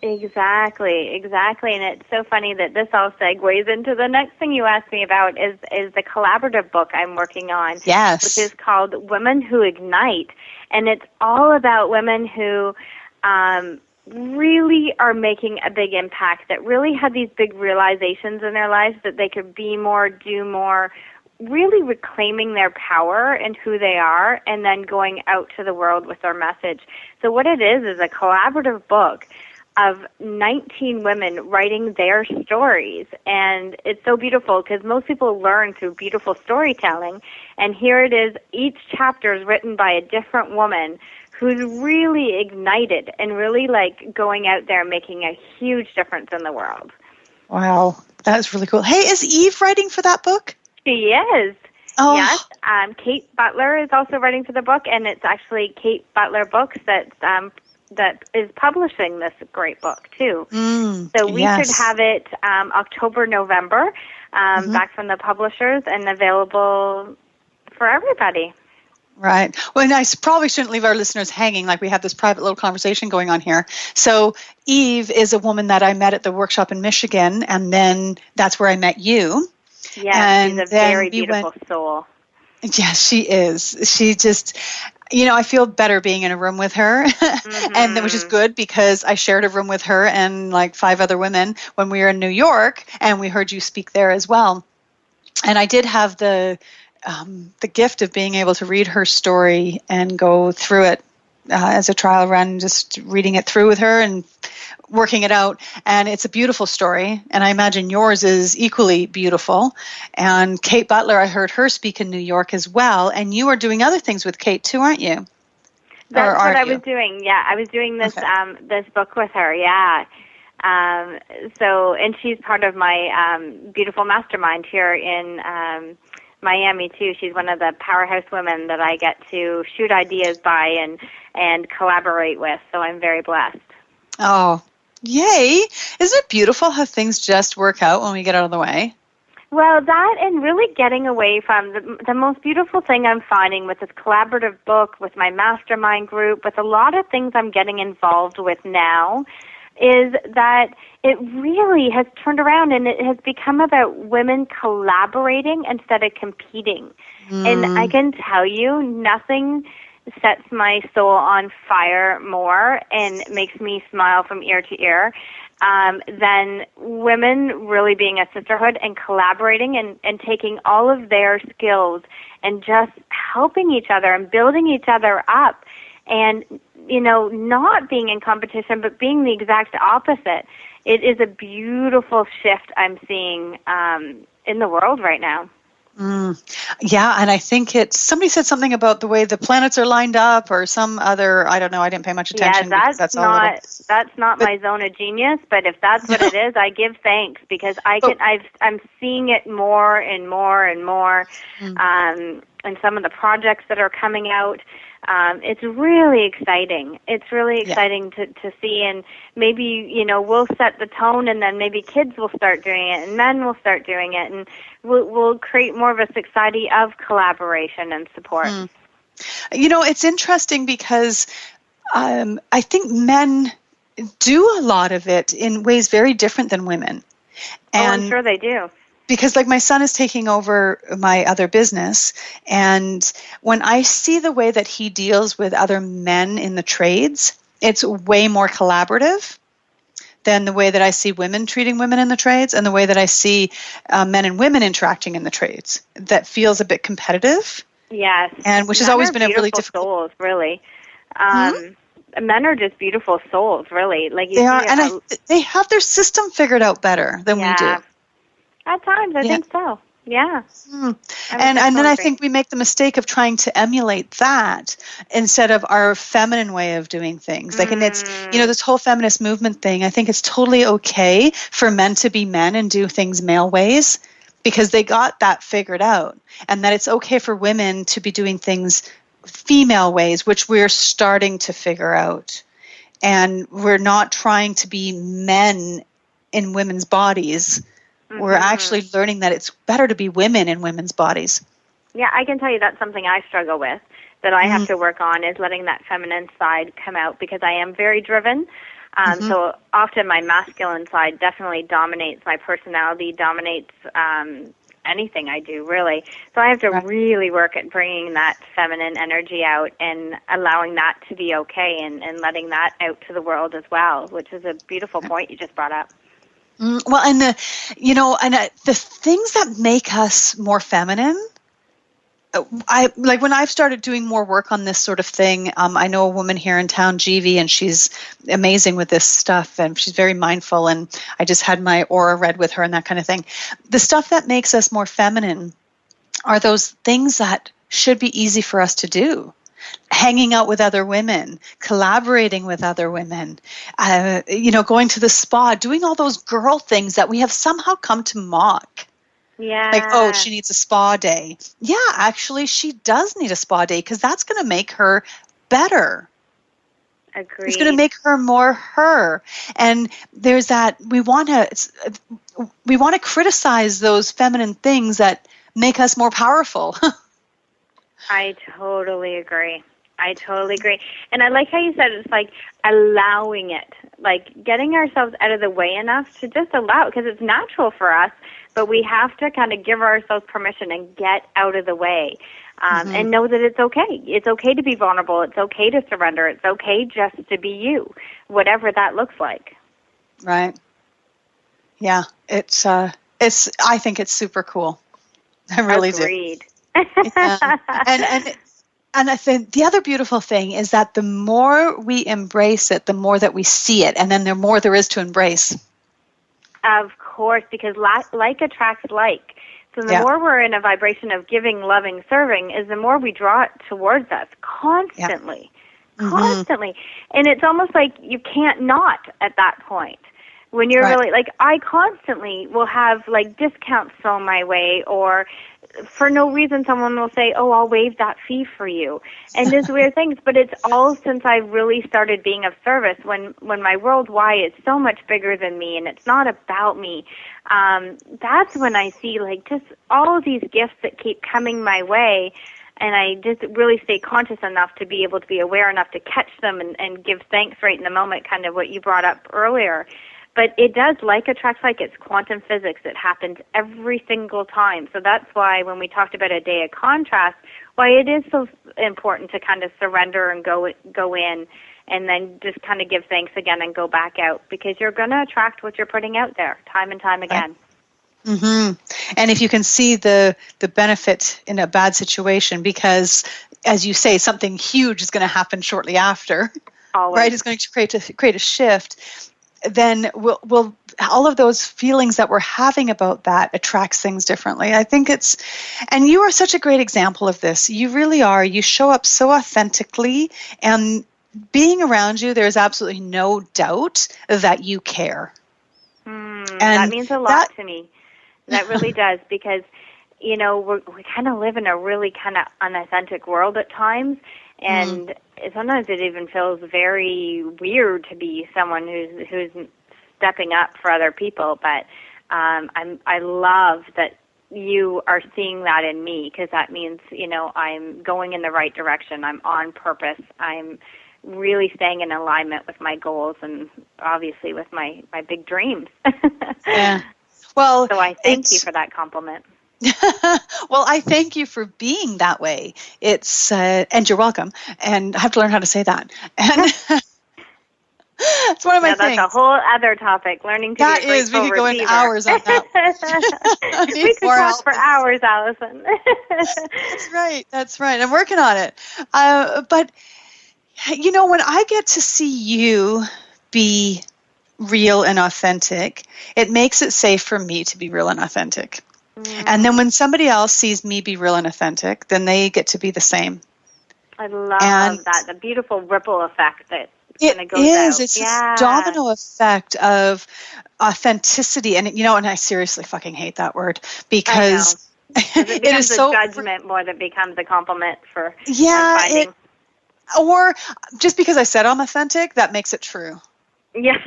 Exactly. And it's so funny that this all segues into the next thing you asked me about is the collaborative book I'm working on. Yes. Which is called Women Who Ignite. And it's all about women who really are making a big impact, that really had these big realizations in their lives that they could be more, do more, really reclaiming their power and who they are, and then going out to the world with their message. So what it is a collaborative book of 19 women writing their stories. And it's so beautiful because most people learn through beautiful storytelling. And here it is, each chapter is written by a different woman who's really ignited and really like going out there and making a huge difference in the world. Wow, that's really cool. Hey, is Eve writing for that book? She is. Oh. Yes. Kate Butler is also writing for the book, and it's actually Kate Butler Books that is publishing this great book too. So we should have it October, November, back from the publishers and available for everybody. Right. Well, and I probably shouldn't leave our listeners hanging, like we have this private little conversation going on here. So Eve is a woman that I met at the workshop in Michigan, and then that's where I met you. Yeah, she's a very beautiful soul. Yes, she is. She just, I feel better being in a room with her, and which is good because I shared a room with her and like 5 other women when we were in New York, and we heard you speak there as well. And I did have the gift of being able to read her story and go through it as a trial run, just reading it through with her and working it out. And it's a beautiful story, and I imagine yours is equally beautiful. And Kate Butler, I heard her speak in New York as well, and you are doing other things with Kate too, aren't you? That's what I was doing. Yeah, I was doing this this book with her. Yeah. And she's part of my beautiful mastermind here in Miami too. She's one of the powerhouse women that I get to shoot ideas by and collaborate with. So I'm very blessed. Oh, yay! Isn't it beautiful how things just work out when we get out of the way? Well, that and really getting away from the most beautiful thing I'm finding with this collaborative book, with my mastermind group, with a lot of things I'm getting involved with now, is that it really has turned around and it has become about women collaborating instead of competing. And I can tell you, nothing sets my soul on fire more and makes me smile from ear to ear than women really being a sisterhood and collaborating and taking all of their skills and just helping each other and building each other up and, not being in competition but being the exact opposite. It is a beautiful shift I'm seeing in the world right now. Yeah, and I think somebody said something about the way the planets are lined up or some other, I don't know, I didn't pay much attention. Yeah, that's not my zone of genius, but if that's what it is, I give thanks because I'm seeing it more and more and more in some of the projects that are coming out. It's really exciting. It's really exciting to see, and maybe, we'll set the tone, and then maybe kids will start doing it, and men will start doing it, and we'll create more of a society of collaboration and support. It's interesting because I think men do a lot of it in ways very different than women. And I'm sure they do. Because my son is taking over my other business, and when I see the way that he deals with other men in the trades, it's way more collaborative than the way that I see women treating women in the trades and the way that I see men and women interacting in the trades. That feels a bit competitive. Yes. And which has always been a really difficult... souls, really. Men are just beautiful souls, really. Like they are, and they have their system figured out better than we do. At times, I think so. Yeah. And then I think we make the mistake of trying to emulate that instead of our feminine way of doing things. Like, and it's, this whole feminist movement thing, I think it's totally okay for men to be men and do things male ways because they got that figured out. And that it's okay for women to be doing things female ways, which we're starting to figure out. And we're not trying to be men in women's bodies. We're actually learning that it's better to be women in women's bodies. Yeah, I can tell you that's something I struggle with, that I have to work on, is letting that feminine side come out because I am very driven. So often my masculine side definitely dominates my personality, dominates anything I do, really. So I have to really work at bringing that feminine energy out and allowing that to be okay and letting that out to the world as well, which is a beautiful point you just brought up. Well, and the things that make us more feminine, I like when I've started doing more work on this sort of thing. I know a woman here in town, Jeevy, and she's amazing with this stuff, and she's very mindful. And I just had my aura read with her and that kind of thing. The stuff that makes us more feminine are those things that should be easy for us to do. Hanging out with other women, collaborating with other women, going to the spa, doing all those girl things that we have somehow come to mock. Yeah. Like, oh, she needs a spa day. Yeah, actually, she does need a spa day because that's going to make her better. Agreed. It's going to make her more her. And there's that we want to criticize those feminine things that make us more powerful. I totally agree. And I like how you said it's like allowing it, like getting ourselves out of the way enough to just allow it because it's natural for us, but we have to kind of give ourselves permission and get out of the way and know that it's okay. It's okay to be vulnerable. It's okay to surrender. It's okay just to be you, whatever that looks like. Right. Yeah. I think it's super cool. I really Agreed. do. Yeah. And I think the other beautiful thing is that the more we embrace it, the more that we see it, and then the more there is to embrace. Of course, because like attracts like. So the more we're in a vibration of giving, loving, serving, is the more we draw it towards us constantly. Yeah. Constantly. And it's almost like you can't not at that point. When you're really, like, I constantly will have, like, discounts thrown my way or for no reason, someone will say, oh, I'll waive that fee for you. And there's weird things, but it's all since I really started being of service. When my world why is so much bigger than me and it's not about me, that's when I see like just all of these gifts that keep coming my way. And I just really stay conscious enough to be able to be aware enough to catch them and give thanks right in the moment, kind of what you brought up earlier. But it does, like attracts like, it's quantum physics. It happens every single time. So that's why when we talked about a day of contrast, why it is so important to kind of surrender and go in and then just kind of give thanks again and go back out, because you're going to attract what you're putting out there time and time again. Mm-hmm. And if you can see the benefit in a bad situation, because as you say, something huge is going to happen shortly after, Always. right? It's going to create a shift. Then we'll all of those feelings that we're having about that attracts things differently. I think and you are such a great example of this. You really are. You show up so authentically, and being around you, there's absolutely no doubt that you care. And that means a lot to me. That really does, because, you know, we kind of live in a really kind of unauthentic world at times, and sometimes it even feels very weird to be someone who's stepping up for other people. But I love that you are seeing that in me, because that means, you know, I'm going in the right direction. I'm on purpose. I'm really staying in alignment with my goals and obviously with my big dreams. Yeah. Well, so I thank you for that compliment. Well, I thank you for being that way. And you're welcome. And I have to learn how to say that. And it's one of my things. That's a whole other topic. Learning to be a grateful receiver. We could go into hours on that. We could talk for hours, Alison. That's right. I'm working on it. But you know, when I get to see you be real and authentic, it makes it safe for me to be real and authentic. And then when somebody else sees me be real and authentic, then they get to be the same. I love that, the beautiful ripple effect that kind of goes out. It's this domino effect of authenticity. And, you know, and I seriously fucking hate that word, because it becomes a judgment more than becomes a compliment for finding. Or just because I said I'm authentic, that makes it true. Yeah.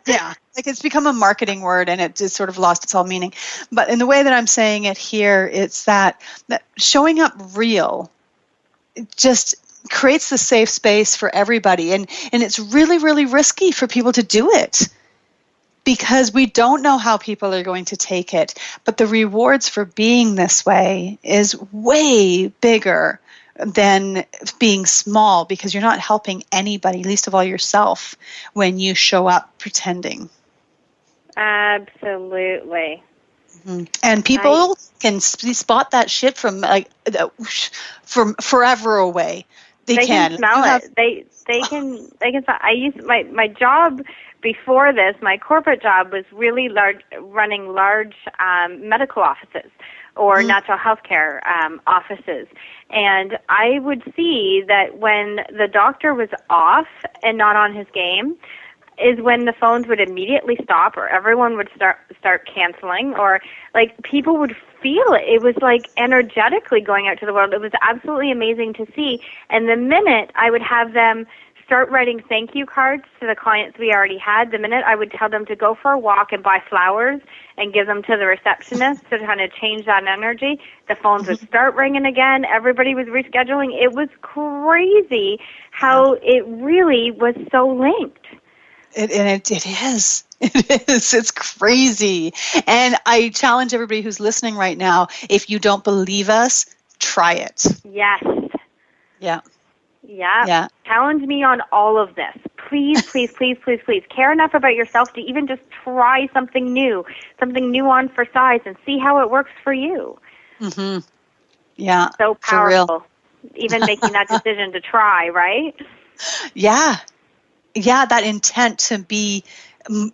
Yeah. Like, it's become a marketing word, and it just sort of lost its whole meaning. But in the way that I'm saying it here, it's that showing up real just creates the safe space for everybody. And it's really, really risky for people to do it, because we don't know how people are going to take it. But the rewards for being this way is way bigger than being small, because you're not helping anybody, least of all yourself, when you show up pretending. Absolutely. Mm-hmm. And people can spot that shit from forever away. They can smell it. They can. I used my job before this. My corporate job was really running large medical offices or natural health care offices. And I would see that when the doctor was off and not on his game is when the phones would immediately stop, or everyone would start canceling, or like people would feel it. It was like energetically going out to the world. It was absolutely amazing to see. And the minute I would have them start writing thank you cards to the clients we already had, the minute I would tell them to go for a walk and buy flowers and give them to the receptionist to kind of change that energy, the phones would start ringing again. Everybody was rescheduling. It was crazy how it really was so linked. It is. It is. It's crazy. And I challenge everybody who's listening right now, if you don't believe us, try it. Yes. Yeah. Yeah. Challenge me on all of this. Please, please, please, please, please. Care enough about yourself to even just try something new on for size, and see how it works for you. Mm-hmm. Yeah. So powerful. For real. Even making that decision to try, right? Yeah. Yeah, that intent to be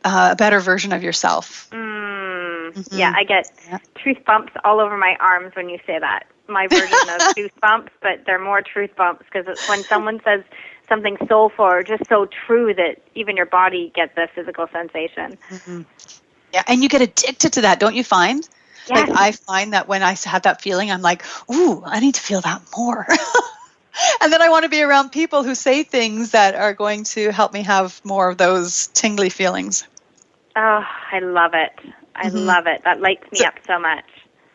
a better version of yourself. Mm-hmm. Yeah, I get truth bumps all over my arms when you say that. My version of truth bumps, but they're more truth bumps, because it's when someone says something soulful or just so true that even your body gets a physical sensation. Mm-hmm. Yeah, and you get addicted to that, don't you find? Like, Yes. I find that when I have that feeling, I'm like, ooh, I need to feel that more. And then I want to be around people who say things that are going to help me have more of those tingly feelings. Oh, I love it. I love it. That lights me up so much.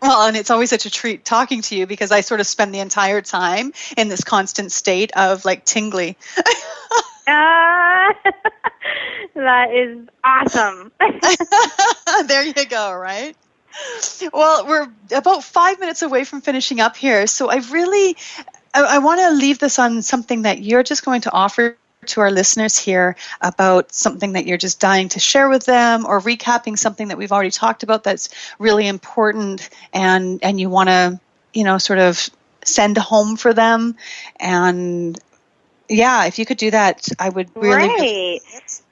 Well, and it's always such a treat talking to you because I sort of spend the entire time in this constant state of like tingly. That is awesome. There you go, right? Well, we're about 5 minutes away from finishing up here. So I want to leave this on something that you're just going to offer to our listeners here about something that you're just dying to share with them, or recapping something that we've already talked about that's really important and you want to, sort of send home for them. And yeah, if you could do that, I would really, Right.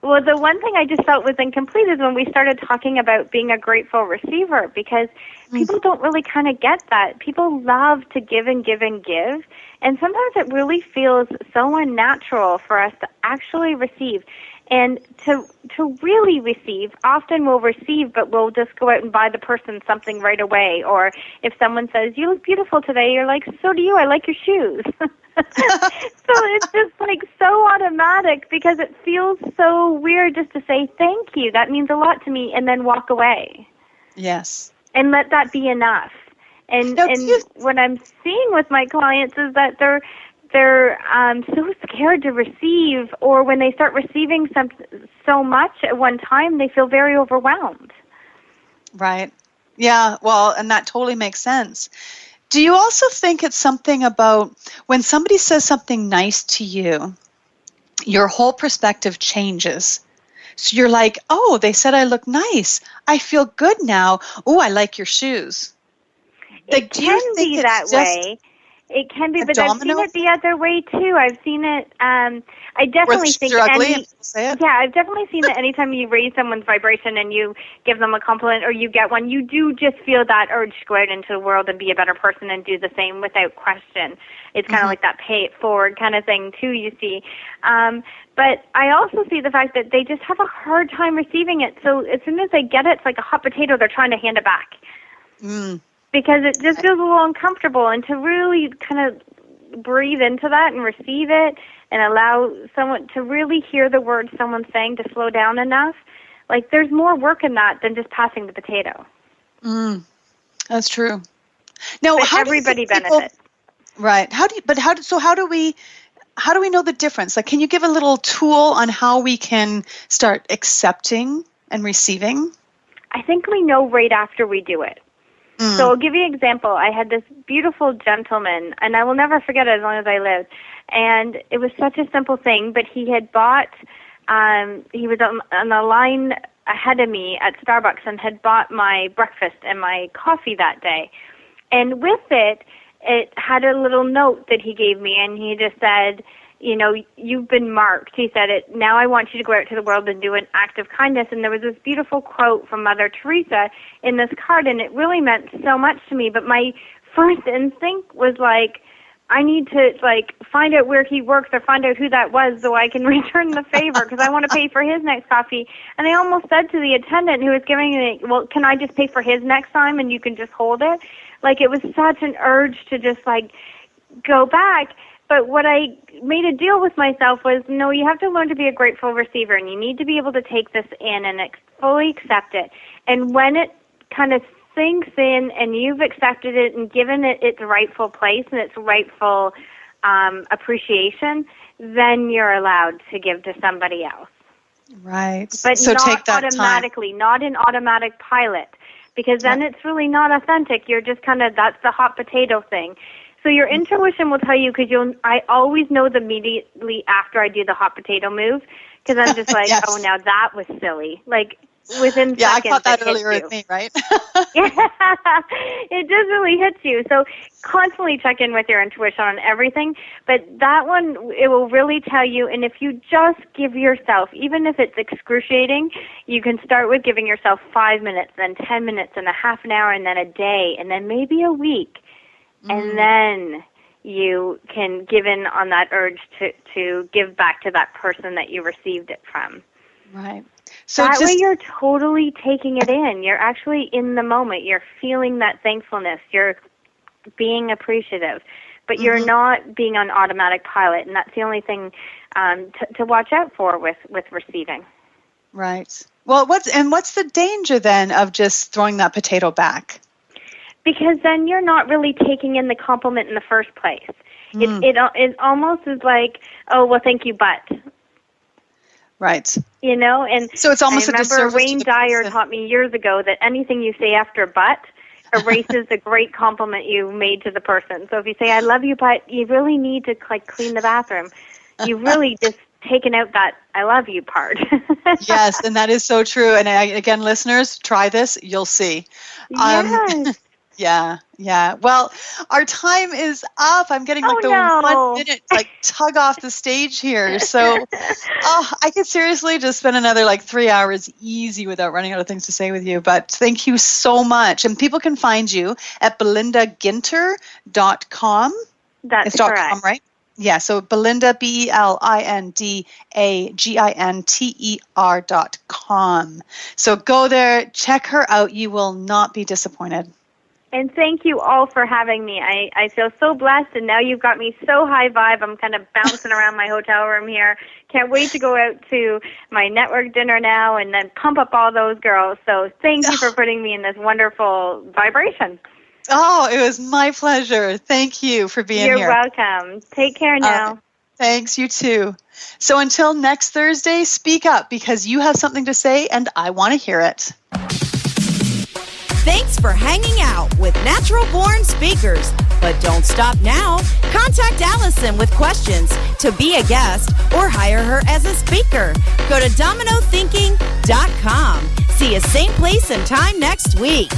Well, the one thing I just felt was incomplete is when we started talking about being a grateful receiver, because people don't really kind of get that. People love to give and give and give, and sometimes it really feels so unnatural for us to actually receive. And to really receive, often we'll receive, but we'll just go out and buy the person something right away. Or if someone says, "You look beautiful today," you're like, "So do you. I like your shoes." So it's just like so automatic because it feels so weird just to say thank you. That means a lot to me, and then walk away. yes. And let that be enough. And what I'm seeing with my clients is that they're so scared to receive, or when they start receiving so much at one time, they feel very overwhelmed. Right. Yeah, well, and that totally makes sense. Do you also think it's something about when somebody says something nice to you, your whole perspective changes? So you're like, oh, they said I look nice. I feel good now. Oh, I like your shoes. It can be that way. It can be, but I've seen it the other way too. I've seen it. I definitely think I've definitely seen that anytime you raise someone's vibration and you give them a compliment or you get one, you do just feel that urge to go out into the world and be a better person and do the same without question. It's kind of like that pay it forward kind of thing too. You see. But I also see the fact that they just have a hard time receiving it. So as soon as they get it, it's like a hot potato. They're trying to hand it back. Because it just feels a little uncomfortable, and to really kind of breathe into that and receive it and allow someone to really hear the words someone's saying to slow down enough, like there's more work in that than just passing the potato. That's true. Now, but everybody benefits. Right. How do we know the difference? Like, can you give a little tool on how we can start accepting and receiving? I think we know right after we do it. So I'll give you an example. I had this beautiful gentleman, and I will never forget it as long as I live. And it was such a simple thing, but he had bought, he was on the line ahead of me at Starbucks and had bought my breakfast and my coffee that day. And with it, it had a little note that he gave me, and he just said, you know, you've been marked. He said it. Now I want you to go out to the world and do an act of kindness. And there was this beautiful quote from Mother Teresa in this card, and it really meant so much to me. But my first instinct was like, I need to find out where he works or find out who that was so I can return the favor because I want to pay for his next coffee. And I almost said to the attendant who was giving me, well, can I just pay for his next time and you can just hold it? Like it was such an urge to just go back. But what I made a deal with myself was, no, you have to learn to be a grateful receiver, and you need to be able to take this in and fully accept it. And when it kind of sinks in and you've accepted it and given it its rightful place and its rightful appreciation, then you're allowed to give to somebody else. Right. But so not take that automatically, not in automatic pilot, because then it's really not authentic. You're just that's the hot potato thing. So your intuition will tell you, because I always know immediately after I do the hot potato move, because I'm just like, yes. Oh, now that was silly. Like within seconds, I caught that earlier with me, right? Yeah, it just really hits you. So constantly check in with your intuition on everything. But that one, it will really tell you. And if you just give yourself, even if it's excruciating, you can start with giving yourself 5 minutes, then 10 minutes, and a half an hour, and then a day, and then maybe a week. And then you can give in on that urge to give back to that person that you received it from. Right. So that just, way you're totally taking it in. You're actually in the moment. You're feeling that thankfulness. You're being appreciative. But you're not being on automatic pilot, and that's the only thing to watch out for with receiving. right. Well, what's the danger then of just throwing that potato back? Because then you're not really taking in the compliment in the first place. It almost is like, oh, well, thank you, but. Right. You know, and so it's almost I remember a Wayne Dyer taught me years ago that anything you say after but erases the great compliment you made to the person. So if you say, I love you, but you really need to clean the bathroom, you really just taken out that I love you part. Yes, and that is so true. And again, listeners, try this. You'll see. Yes. Yeah. Well, our time is up. I'm getting 1 minute tug off the stage here. So I could seriously just spend another 3 hours easy without running out of things to say with you. But thank you so much. And people can find you at belindaginter.com. That's correct. .com, right? Yeah, so Belinda, BelindaGinter.com. So go there, check her out. You will not be disappointed. And thank you all for having me. I feel so blessed, and now you've got me so high vibe. I'm kind of bouncing around my hotel room here. Can't wait to go out to my network dinner now and then pump up all those girls. So thank you for putting me in this wonderful vibration. Oh, it was my pleasure. Thank you for being here. You're welcome. Take care now. Thanks, you too. So until next Thursday, speak up because you have something to say and I want to hear it. Thanks for hanging out with Natural Born Speakers. But don't stop now. Contact Alison with questions to be a guest or hire her as a speaker. Go to dominothinking.com. See you same place and time next week.